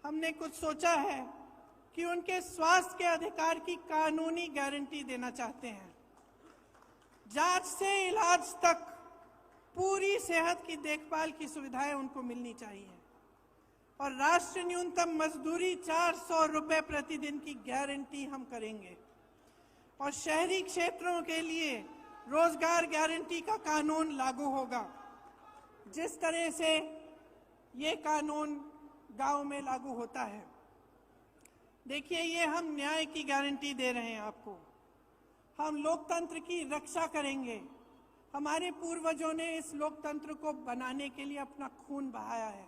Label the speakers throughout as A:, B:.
A: हमने कुछ सोचा है कि उनके स्वास्थ्य के अधिकार की कानूनी गारंटी देना चाहते हैं। जांच से इलाज तक पूरी सेहत की देखभाल की सुविधाएं उनको मिलनी चाहिए और राष्ट्रीय न्यूनतम मजदूरी 400 रुपए प्रतिदिन की गारंटी हम करेंगे और शहरी क्षेत्रों के लिए रोजगार गारंटी का कानून लागू होगा, जिस तरह से ये कानून गांव में लागू होता है। देखिए, ये हम न्याय की गारंटी दे रहे हैं आपको। हम लोकतंत्र की रक्षा करेंगे। हमारे पूर्वजों ने इस लोकतंत्र को बनाने के लिए अपना खून बहाया है।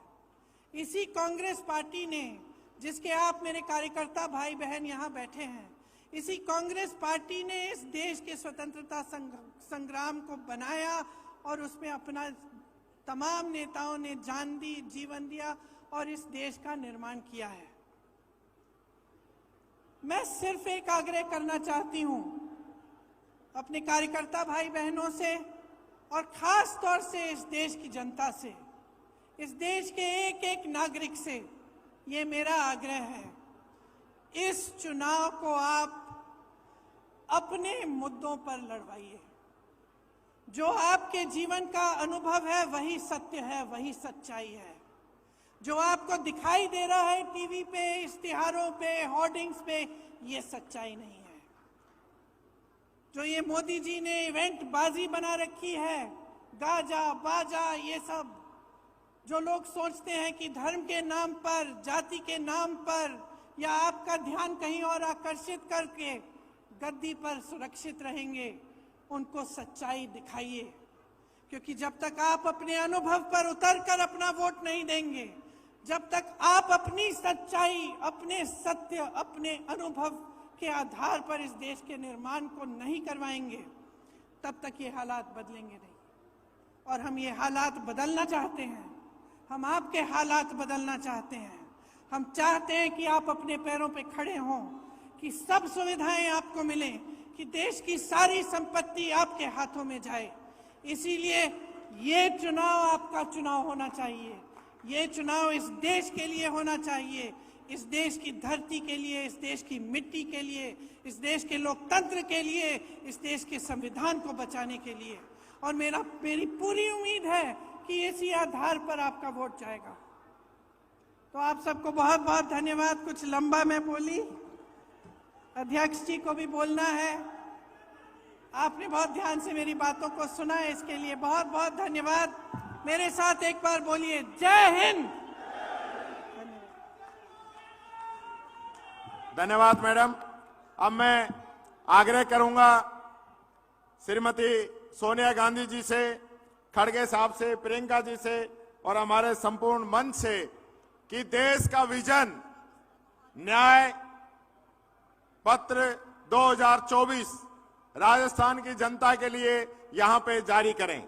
A: इसी कांग्रेस पार्टी ने, जिसके आप मेरे कार्यकर्ता भाई बहन यहाँ बैठे हैं, इसी कांग्रेस पार्टी ने इस देश के स्वतंत्रता संग्राम को बनाया और उसमें अपना तमाम नेताओं ने जान दी, जीवन दिया और इस देश का निर्माण किया है। मैं सिर्फ एक आग्रह करना चाहती हूं अपने कार्यकर्ता भाई बहनों से और खास तौर से इस देश की जनता से, इस देश के एक एक नागरिक से ये मेरा आग्रह है, इस चुनाव को आप अपने मुद्दों पर लड़वाइए। जो आपके जीवन का अनुभव है वही सत्य है, वही सच्चाई है। जो आपको दिखाई दे रहा है टीवी पे, इश्तिहारों पे, होर्डिंग्स पे, ये सच्चाई नहीं है। जो ये मोदी जी ने इवेंट बाजी बना रखी है, गाजा बाजा, ये सब जो लोग सोचते हैं कि धर्म के नाम पर, जाति के नाम पर या आपका ध्यान कहीं और आकर्षित करके गद्दी पर सुरक्षित रहेंगे, उनको सच्चाई दिखाइए। क्योंकि जब तक आप अपने अनुभव पर उतरकर अपना वोट नहीं देंगे, जब तक आप अपनी सच्चाई, अपने सत्य, अपने अनुभव के आधार पर इस देश के निर्माण को नहीं करवाएंगे, तब तक ये हालात बदलेंगे नहीं। और हम ये हालात बदलना चाहते हैं। हम आपके हालात बदलना चाहते हैं। हम चाहते हैं कि आप अपने पैरों पे खड़े हों, कि सब सुविधाएं आपको मिलें, कि देश की सारी संपत्ति आपके हाथों में जाए। इसीलिए ये चुनाव आपका चुनाव होना चाहिए। ये चुनाव इस देश के लिए होना चाहिए, इस देश की धरती के लिए, इस देश की मिट्टी के लिए, इस देश के लोकतंत्र के लिए, इस देश के संविधान को बचाने के लिए। और मेरी पूरी उम्मीद है कि इसी आधार पर आपका वोट जाएगा। तो आप सबको बहुत बहुत धन्यवाद। कुछ लंबा मैं बोली, अध्यक्ष जी को भी बोलना है। आपने बहुत ध्यान से मेरी बातों को सुना है, इसके लिए बहुत बहुत धन्यवाद। मेरे साथ एक बार बोलिए, जय हिंद।
B: धन्यवाद मैडम। अब मैं आग्रह करूंगा श्रीमती सोनिया गांधी जी से, खड़गे साहब से, प्रियंका जी से और हमारे संपूर्ण मंच से कि देश का विजन न्याय पत्र 2024 राजस्थान की जनता के लिए यहां पे जारी करें।